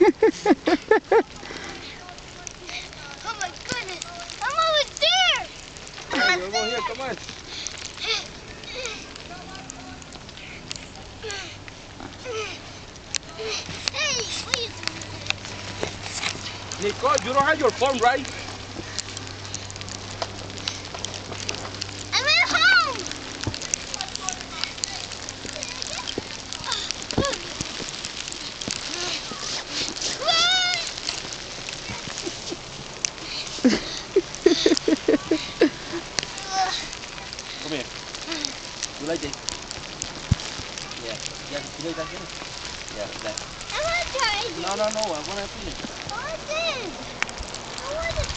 Oh my goodness! I'm over there! Hey, you're over here, come on. Hey, what are you doing? Nico, you don't have your phone, right? I'm at home! Come here. You like this? Yeah. Yeah, you like that here? Yeah, that. I want to try it. No, I want to finish. I want this. I want to